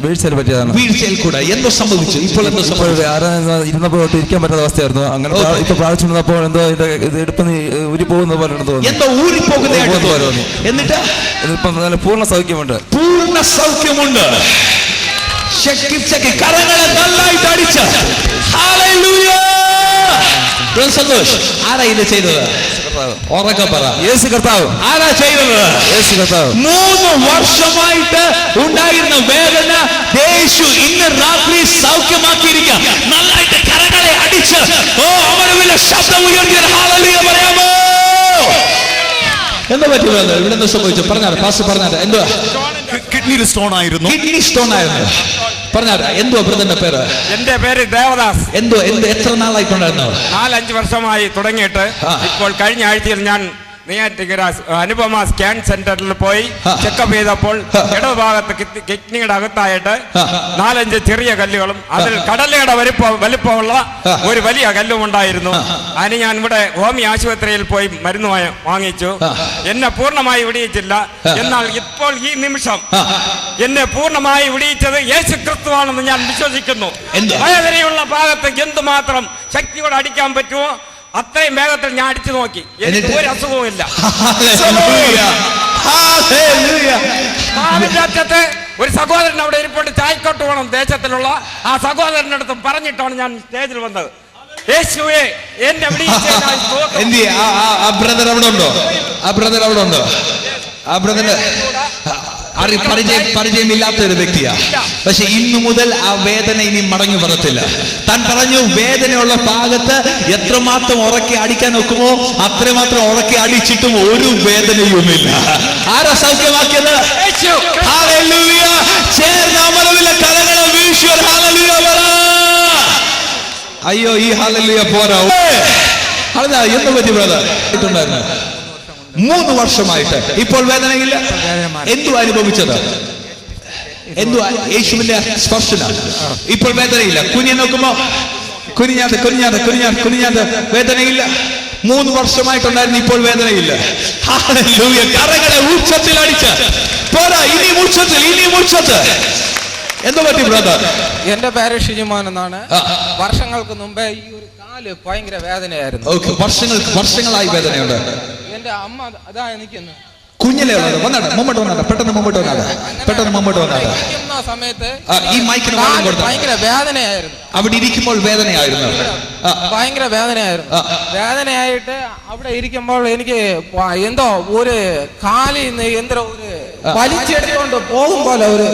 വീഴ്ചയിൽ പറ്റിയതാണ്. വീഴ്ചയിൽ കൂടെ എന്തോ സംഭവിച്ചു? ഇപ്പോൾ എന്തോ സംഭവിച്ചു? ഇരുന്നപ്പോൾ ഇരിക്കാൻ പറ്റാത്ത അവസ്ഥയായിരുന്നു. അങ്ങനെ ഇപ്പൊ പ്രാർത്ഥിച്ചിരുന്നപ്പോൾ എന്തോ ഇത് എടുപ്പ് ഊരി പോകുന്ന പോലെ തോന്നുന്നു. എന്തോ ഊരി പോകുന്നതായിട്ട് തോന്നി. എന്നിട്ട് ഇപ്പം നല്ല പൂർണ്ണ സൗഖ്യമുണ്ട്. പൂർണ്ണ സൗഖ്യമുണ്ട്. കരങ്ങളെ നന്നായിട്ട് അടിച്ച് ഹല്ലേലൂയ. സന്തോഷ്, ആരാ ഇത് ചെയ്തത്? ഉറക്കെ പറ. യേശു കർത്താവ്. ആരാ ചെയ്തത്? യേശു കർത്താവ്. 3 വർഷമായിട്ട് ഉണ്ടായിരുന്ന വേദന യേശു ഇന്ന് രാത്രി സൗഖ്യമാക്കിയിരിക്കുക. നന്നായിട്ട് കരങ്ങളെ അടിച്ച് അവന് ശബ്ദം ഉയർത്തി ഹല്ലേലൂയ പറയാമോ? എന്താ പറ്റി? ഇവിടെ എന്താ സംഭവിച്ചു? പറഞ്ഞാറ് പാസ്റ്റർ പറഞ്ഞാറ്. എന്തുവാ? കിഡ്നി സ്റ്റോൺ ആയിരുന്നു. കിഡ്നി സ്റ്റോൺ ആയിരുന്നു. പറഞ്ഞാറ്. എന്തുവാ ബ്രദറിന്റെ പേര്? എന്റെ പേര് ദേവദാസ്. എത്ര നാളായിട്ടുണ്ടായിരുന്നു? 4-5 വർഷമായി തുടങ്ങിയിട്ട്. ഇപ്പോൾ കഴിഞ്ഞ ആഴ്ചയിൽ ഞാൻ നെയ്യാറ്റിൻകര അനുപമ സ്കാൻ സെന്ററിൽ പോയി ചെക്കപ്പ് ചെയ്തപ്പോൾ ഇടതുഭാഗത്ത് കിഡ്നിയുടെ അകത്തായിട്ട് 4-5 ചെറിയ കല്ലുകളും അതിൽ കടലയുടെ വലിപ്പമുള്ള ഒരു വലിയ കല്ലും ഉണ്ടായിരുന്നു. അതിന് ഞാൻ ഇവിടെ ഹോമിയോ ആശുപത്രിയിൽ പോയി മരുന്ന് വാങ്ങിച്ചു. എന്നെ പൂർണ്ണമായി വിടിയിച്ചില്ല. എന്നാൽ ഇപ്പോൾ ഈ നിമിഷം എന്നെ പൂർണ്ണമായി വിടിയിച്ചത് യേശു ക്രിസ്തുവാണെന്ന് ഞാൻ വിശ്വസിക്കുന്നു. വേദനയുള്ള ഭാഗത്ത് എന്തുമാത്രം ശക്തിയോടെ അടിക്കാൻ പറ്റുമോ അത്രയും വേഗത്തിൽ ഞാൻ അടിച്ചു നോക്കി. എനിക്ക് ഒരു അസുഖവും ഇല്ല. അറ്റത്ത് ഒരു സഹോദരൻ അവിടെ ഇരിപ്പുണ്ട്. ചായക്കോട്ട് പോകണം ദേശത്തിലുള്ള ആ സഹോദരൻ്റെ അടുത്ത് പറഞ്ഞിട്ടാണ് ഞാൻ സ്റ്റേജിൽ വന്നത്. യേശുവേ എന്നെ ബ്രദർ അവിടെ ഉണ്ടോ? ആ ബ്രദർ അവിടെ ഉണ്ടോ? ആ ബ്രദർ പരിചയമില്ലാത്ത ഒരു വ്യക്തിയാ. പക്ഷെ ഇന്നു മുതൽ ആ വേദന ഇനി മടങ്ങി വരത്തില്ല. താൻ പറഞ്ഞു വേദനയുള്ള ഭാഗത്ത് എത്രമാത്രം ഉറക്കി അടിക്കാൻ നോക്കുമോ അത്രമാത്രം ഉറക്കി അടിച്ചിട്ടും ഒരു വേദനയുമില്ല. ആരാ സൗഖ്യമാക്കിയത്? ഹല്ലേലൂയ. ചേർന്ന അമരവിലെ കരങ്ങളെ വീശി ഹല്ലേലൂയ പറ. അയ്യോ ഈ ഹല്ലേലൂയ പോരാ. എന്ത് പറ്റി ബ്രദർ? ഇട്ടുണ്ടായിരുന്നു 3 വർഷമായിട്ട്. ഇപ്പോൾ വേദനയില്ല. എന്തു അനുഭവിച്ചത്? യേശുവിന്റെ സ്പർശനം. ഇപ്പോൾ വേദനയില്ല. കുഞ്ഞെ നോക്കുമ്പോ കുനിഞ്ഞാണ്ട് വേദനയില്ല. 3 വർഷമായിട്ടുണ്ടായിരുന്നു. ഇപ്പോൾ വേദനയില്ല. ഹല്ലേലൂയ. കരങ്ങളെ ഉച്ചത്തിൽ അടിച്ച് പോരാ. ഇനി ഉച്ചത്തിൽ. എന്തു പറ്റി ബ്രദർ? എന്റെ പേര് ഷിജുമാൻ എന്നാണ്. വർഷങ്ങൾക്ക് മുമ്പേ ഈ ഒരു കാല് ഭയങ്കര വേദനയായിരുന്നു. വർഷങ്ങളായി വേദനയുണ്ട്. എന്റെ അമ്മ അതാ നിൽക്കുന്നു. കുഞ്ഞിലേ പെട്ടെന്ന് മുമ്പോട്ട് വന്നാട്ടെ. സമയത്ത് ഈ മൈക്കിന് ഭയങ്കര വേദനയായിരുന്നു. അവിടെ ഇരിക്കുമ്പോൾ വേദനയായിരുന്നു. വേദനയായിട്ട് അവിടെ ഇരിക്കുമ്പോൾ എനിക്ക് എന്തോ ഒരു കാലിൽ നിന്ന് എന്തോ ഒരു വലിച്ചെടുത്തോണ്ട് പോകും പോലെ ഒരു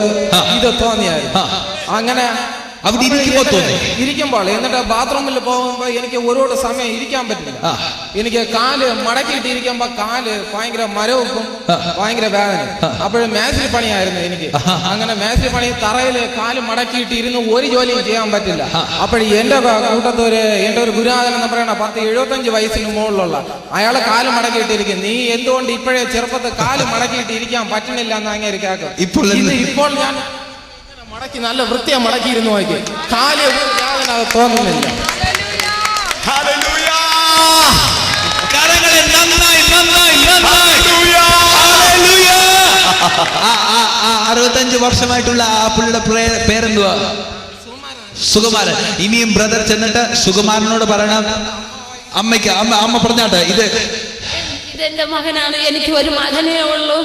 ഇത് തോന്നിയായിരുന്നു. അങ്ങനെ അവിടെ ഇരിക്കുമ്പോൾ എന്നിട്ട് ബാത്റൂമിൽ പോകുമ്പോ എനിക്ക് ഒരുപാട് സമയം ഇരിക്കാൻ പറ്റില്ല. എനിക്ക് കാല് മടക്കിയിട്ട് ഇരിക്കുമ്പോ കാല് ഭയങ്കര മരവും ഭയങ്കര വേദന. അപ്പോഴും മേസ്ത്രി പണിയായിരുന്നു എനിക്ക്. അങ്ങനെ മേസ്ത്രി പണി തറയില് കാല് മടക്കിയിട്ട് ഇരുന്ന് ഒരു ജോലിയും ചെയ്യാൻ പറ്റില്ല. അപ്പോഴും എന്റെ കൂട്ടത്തൊരു എന്റെ ഒരു ഗുരുനാഥൻ എന്ന് പറയണ 10-75 വയസ്സിന് മുകളിലുള്ള അയാളെ കാല് മടക്കിയിട്ടിരിക്കും. നീ എന്തുകൊണ്ട് ഇപ്പോഴേ ചെറുപ്പത്തിൽ കാല് മടക്കിയിട്ട് ഇരിക്കാൻ പറ്റണില്ല എന്ന് അങ്ങനെ കേൾക്കും. ഇപ്പോൾ ഞാൻ മടക്കി നല്ല വൃത്തിയാ മടക്കിയിരുന്നു നോക്കി. കാല് വേദന തോന്നുന്നില്ല. കരങ്ങളെ നന്നായി 65 വർഷമായിട്ടുള്ള ആ പുള്ളിയുടെ പേരെന്തുവാ? സുകുമാരൻ. ഇനിയും ബ്രദർ ചെന്നിട്ട് സുകുമാരനോട് പറയണം. അമ്മ പറഞ്ഞാട്ടെ. ഇതെന്റെ മകനാണ്. എനിക്ക് ഒരു മകനേ ഉള്ളൂ.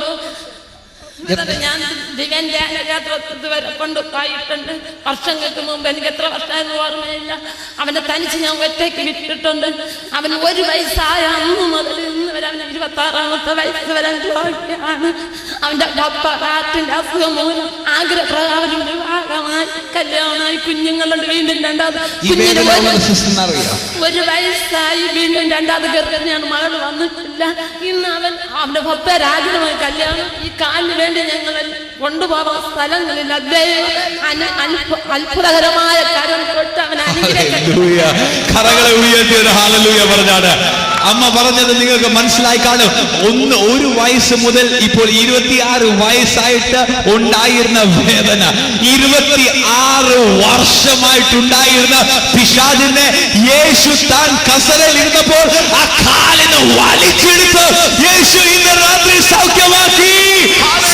ഞാൻ ദിവ്യന്റെ യാത്രത്തിൽ വരെ കൊണ്ടുപോയിട്ടുണ്ട്. വർഷങ്ങൾക്ക് മുമ്പ് എനിക്ക് എത്ര വർഷമായിരുന്നു ഓർമ്മയില്ല. അവനെ തനിച്ച് ഞാൻ ഒറ്റയ്ക്ക് വിട്ടിട്ടുണ്ട്. അവന് 1 വയസ്സായ അന്ന് മുതൽ ഇന്ന് വരെ അവന് 26ാമത്തെ വയസ്സ് വരെ രോഗിയാണ്. അവന്റെ ഹാർട്ടിന്റെ അസുഖം മൂലം ആഗ്രഹപ്രകാരം വിവാഹമായി കല്യാണമായി കുഞ്ഞുങ്ങളുണ്ട്. വീണ്ടും 2ാമത് 1 വയസ്സായി. വീണ്ടും 2ാമത് ഗർഭിണിയാണ്. മകൾ വന്നിട്ടില്ല. ഇന്ന് അവന്റെ ഭക്തരാഗ്രഹമായി കല്യാണം. ഈ കാലിന് വേണ്ടി ഞങ്ങൾ കൊണ്ടുപോകാൻ സ്ഥലങ്ങളില്ല. അത്ഭുതകരമായ കാര്യം തൊട്ട് അവൻ കരങ്ങളെ ഉയർത്തിയൊരു ഹല്ലേലൂയ പറഞ്ഞാണ്. അമ്മ പറഞ്ഞത് നിങ്ങൾക്ക് മനസ്സിലായി കാണും. 1 വയസ്സ് മുതൽ ഇപ്പോൾ 26 വയസ്സായിട്ട് ഉണ്ടായിരുന്ന വേദന 26 വർഷമായിട്ടുണ്ടായിരുന്ന പിശാചിനെ യേശു താൻ കസരയിൽ ഇരുന്നപ്പോൾ ആ കാലിന് വലിച്ചെടുത്ത് യേശു ഇന്ന് രാത്രി സൗഖ്യമാക്കി.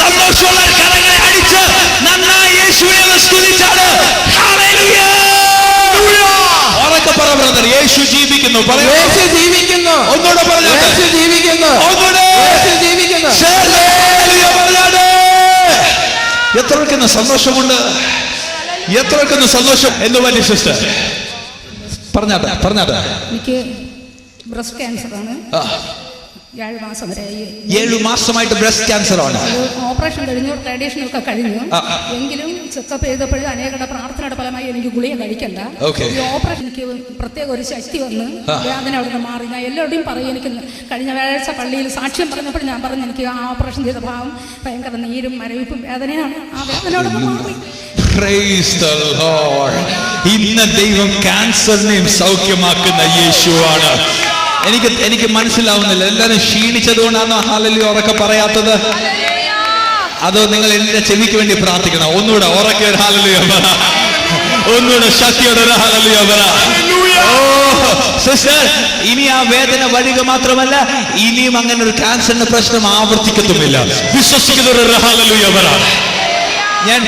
സന്തോഷമുള്ള കരങ്ങളെ അടിച്ച് നന്നായി യേശുവിനെ ഒന്ന് സ്തുതിച്ചാണ്. ഹല്ലേലൂയ. ഉറക്കെ പറ ബ്രദർ, യേശു ജീവിക്കുന്നു. പറയൂ, യേശു ജീവിക്കുന്നു. ഒന്നുകൂടെ പറഞ്ഞാട്ടെ. യേശു ജീവിക്കുന്നു. ഒന്നുകൂടെ. യേശു ജീവിക്കുന്നു. ഹല്ലേലൂയ പറഞ്ഞാട്ടെ. എത്രയ്ക്കൊന്ന് സന്തോഷമുണ്ട്, എത്രയ്ക്കൊന്ന് സന്തോഷം. എന്ന് വലിയ സിസ്റ്റർ പറഞ്ഞാട്ടെ. എനിക്ക് ബ്രസ്റ്റ് ക്യാൻസറാണ്. 7 മാസം വരെയായി. 7 മാസമായിട്ട് ബ്രസ്റ്റ് ക്യാൻസർ ആണ്. ഓപ്പറേഷൻ കഴിഞ്ഞു, റേഡിയേഷൻ ഒക്കെ കഴിഞ്ഞു. എങ്കിലും ചെക്കപ്പ് ചെയ്തപ്പോഴും അനേകരുടെ പ്രാർത്ഥനയുടെ ഫലമായി എനിക്ക് ഗുളിക കഴിക്കണ്ട. ഈ ഓപ്പറേഷൻ എനിക്ക് പ്രത്യേക ഒരു ശക്തി വന്ന് വേദന അവിടെ നിന്ന് മാറി. ഞാൻ എല്ലാവരുടെയും പറയും, എനിക്ക് കഴിഞ്ഞ വ്യാഴാഴ്ച പള്ളിയിൽ സാക്ഷ്യം പറഞ്ഞപ്പോൾ ഞാൻ പറഞ്ഞു, എനിക്ക് ആ ഓപ്പറേഷൻ ചെയ്ത ഭാഗം ഭയങ്കര നീരും മരവിപ്പും വേദനയാണ്. ആ വേദന അവിടെ നിന്ന് മാറി. Praise the Lord. ഇന്ന് ദൈവം ക്യാൻസറിനെയും സൗഖ്യമാക്കുന്ന യേശുവാണ്. എനിക്ക് മനസ്സിലാവുന്നില്ല, എല്ലാവരും ക്ഷീണിച്ചതുകൊണ്ടാണോ ഹല്ലേലൂയ ഉറക്കെ പറയാത്തത്? അതോ നിങ്ങൾ എന്റെ ചെവിക്ക് വേണ്ടി പ്രാർത്ഥിക്കണം? ഒന്നുകൂടെ ഉറക്കെ ഒരു ഹല്ലേലൂയ പറ, ഒന്നുകൂടെ ശക്തിയോടെ ഒരു ഹല്ലേലൂയ പറ. ഓ സിസ്റ്റർ, ഇനി ആ വേദന വരിക മാത്രമല്ല, ഇനിയും അങ്ങനെ ഒരു ക്യാൻസറിന്റെ പ്രശ്നം ആവർത്തിക്കത്തുമില്ല. വിശ്വസിക്കുന്നവർ ഹല്ലേലൂയ പറ. ഞാൻ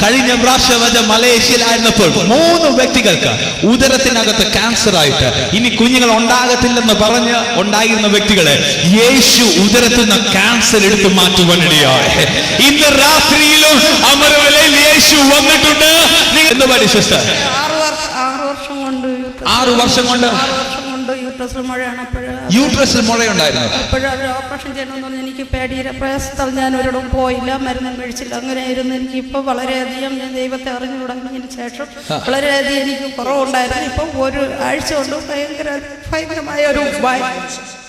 കഴിഞ്ഞ പ്രാവശ്യം മലേഷ്യയിലായിരുന്നപ്പോൾ 3 വ്യക്തികൾക്ക് ഉദരത്തിനകത്ത് ക്യാൻസർ ആയിട്ട് ഇനി കുഞ്ഞുങ്ങൾ ഉണ്ടാകത്തില്ലെന്ന് പറഞ്ഞ് ഉണ്ടായിരുന്ന വ്യക്തികളെ യേശു ഉദരത്തിൽ നിന്ന് ക്യാൻസർ എടുത്ത് മാറ്റുവാനിടയായി. ഇന്ന് രാത്രിയിലും അമരവലയിൽ യേശു വന്നിട്ടുണ്ട്. നിങ്ങൾ പറയും സിസ്റ്റർ, 6 വർഷം കൊണ്ട് യൂട്രസിൽ മുഴയുണ്ടായിരുന്നു. അപ്പോഴൊരു ഓപ്പറേഷൻ ചെയ്യണമെന്ന് പറഞ്ഞാൽ എനിക്ക് പേടിയുടെ പ്രയാസത്താൽ ഞാൻ ഒരിടവും പോയില്ല, മരുന്നും കഴിച്ചില്ല. അങ്ങനെയായിരുന്നു. എനിക്കിപ്പോൾ വളരെയധികം ഞാൻ ദൈവത്തെ അറിഞ്ഞു തുടങ്ങിയതിന് ശേഷം വളരെയധികം എനിക്ക് കുറവുണ്ടായിരുന്നു. ഇപ്പം 1 ആഴ്ച കൊണ്ട് ഭയങ്കരമായ ഒരു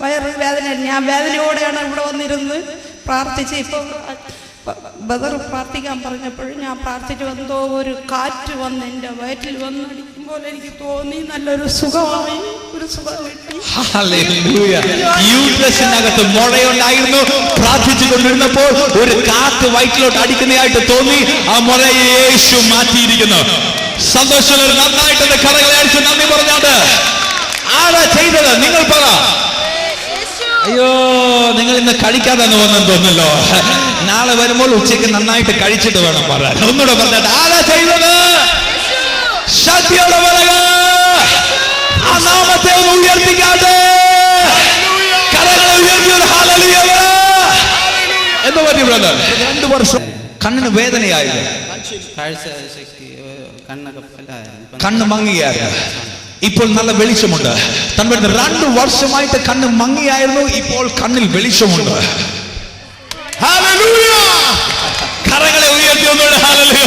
വയറ് വേദന. ഞാൻ വേദനയോടെയാണ് ഇവിടെ വന്നിരുന്ന് പ്രാർത്ഥിച്ച്. ഇപ്പം ബദർ പ്രാർത്ഥിക്കാൻ പറഞ്ഞപ്പോഴും ഞാൻ പ്രാർത്ഥിച്ചു, എന്തോ ഒരു കാറ്റ് വന്ന് എൻ്റെ വയറ്റിൽ വന്നടിക്കുമ്പോൾ എനിക്ക് തോന്നി, നല്ലൊരു സുഖമായി, ഒരു സുഖം കിട്ടി. ഹല്ലേലൂയ. യൂട്രസിനകത്ത് മുഴയുണ്ടായിരുന്നു. പ്രാർത്ഥിച്ചു കൊണ്ടിരുന്നപ്പോൾ ഒരു കാറ്റ് വയറ്റിലോട്ട് അടിക്കുന്നതായിട്ട് തോന്നി. ആ മുഴയെ യേശു മാറ്റിയിരിക്കുന്നു. സന്തോഷം. നന്നായിട്ട് കരങ്ങളെ അടിച്ച് നന്ദി പറഞ്ഞാട്ട്. ആരാ ചെയ്തത്? നിങ്ങൾ പറ. അയ്യോ, നിങ്ങൾ ഇന്ന് കഴിക്കാതെ വന്നെന്ന് തോന്നല്ലോ. നാളെ വരുമ്പോൾ ഉച്ചയ്ക്ക് നന്നായിട്ട് കഴിച്ചിട്ട് വേണം പറയാൻ. ഒന്നുകൂടെ പറഞ്ഞാട്ട്. ആരാ ചെയ്തത്? ശക്തിയോടെ പറയുക. ആ നാമത്തെ ഒന്ന് ഉയർത്തിക്കാട്ടെ. കരങ്ങളെ ഉയർത്തിയത് ഹല്ലേലൂയ എന്ന് പറ്റി ബ്രദർ. 2 വർഷം കണ്ണിന് വേദനയായിരുന്നു, കണ്ണ് മങ്ങിയായിരുന്നു. ഇപ്പോൾ നല്ല വെളിച്ചമുണ്ട്. 2 വർഷമായിട്ട് കണ്ണ് മങ്ങിയായിരുന്നു, ഇപ്പോൾ കണ്ണിൽ വെളിച്ചമുണ്ട്. ഹല്ലേലൂയ. കരങ്ങളെ ഉയർത്തി ഒന്നുകൂടെ ഹല്ലേലൂയ.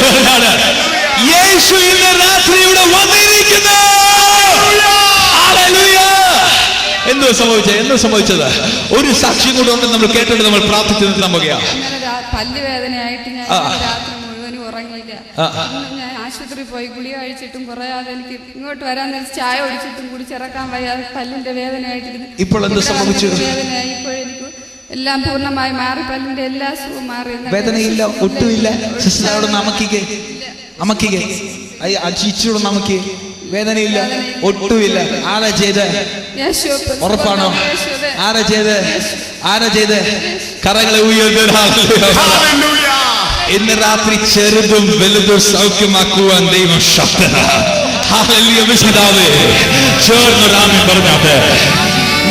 യേശു ഇന്ന് രാത്രി ഇവിടെ വന്നിരിക്കുന്നു. ഹല്ലേലൂയ. എന്ത് സംഭവിച്ചത്? ഒരു സാക്ഷ്യം കൂടെ ഉണ്ട്, നമ്മൾ കേട്ടിട്ട് നമ്മൾ പ്രാർത്ഥിച്ചു നമുക്കറിയാം. പല്ല് വേദനയായിട്ട് ഞാൻ രാത്രി മുഴുവനും ഉറങ്ങിയില്ല. ഞാൻ ആശുപത്രിയിൽ പോയി ഗുളിക കഴിച്ചിട്ടും കുറയാതെ എനിക്ക് ഇങ്ങോട്ട് വരാൻ ചായ ഒഴിച്ചിട്ടും കുടിച്ചിറക്കാൻ വയ്യാതെ പല്ലിന്റെ വേദനയായിട്ടിരുന്നു. ഇപ്പോൾ എന്ത് സംഭവിച്ചു? വേദനയായി. ഇപ്പോൾ എനിക്ക് എല്ലാം പൂർണ്ണമായി മാറി, പല്ലിന്റെ എല്ലാ അസുഖവും മാറി. വേദനയില്ല, ഒട്ടുമില്ല. സിസ്റ്റർ അവിടെ നമുക്കിക്കേ ഇച്ചിരി നമുക്ക് വേദനയില്ല, ഒട്ടുമില്ല. ആരാ ചെയ്ത്? ഉറപ്പാണോ? ആരാ ചെയ്ത്? കരങ്ങളെ ഉയർത്തുക. ഇന്ന് രാത്രി ചെറുതും വലുതും സൗഖ്യമാക്കുവാൻ ദൈവം ശക്തനാണ്. ഹല്ലേലൂയ. വിശുദ്ധാവേ ചേർന്നൊരാമേൻ പറഞ്ഞാട്ടെ.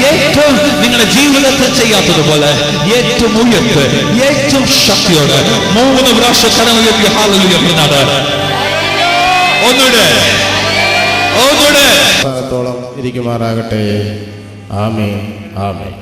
ഏറ്റവും നിങ്ങളുടെ ജീവിതത്തിൽ ചെയ്യാത്തതുപോലെ ഏറ്റവും ഉയർത്ത്, ഏറ്റവും ശക്തിയോടെ 3 പ്രാവശ്യം കരം ഉയർത്തി ഹല്ലേലൂയ പറഞ്ഞാട്ടെ. ഒന്നുകൂടെ ഇരിക്കുമാറാകട്ടെ. ആമേൻ, ആമേൻ.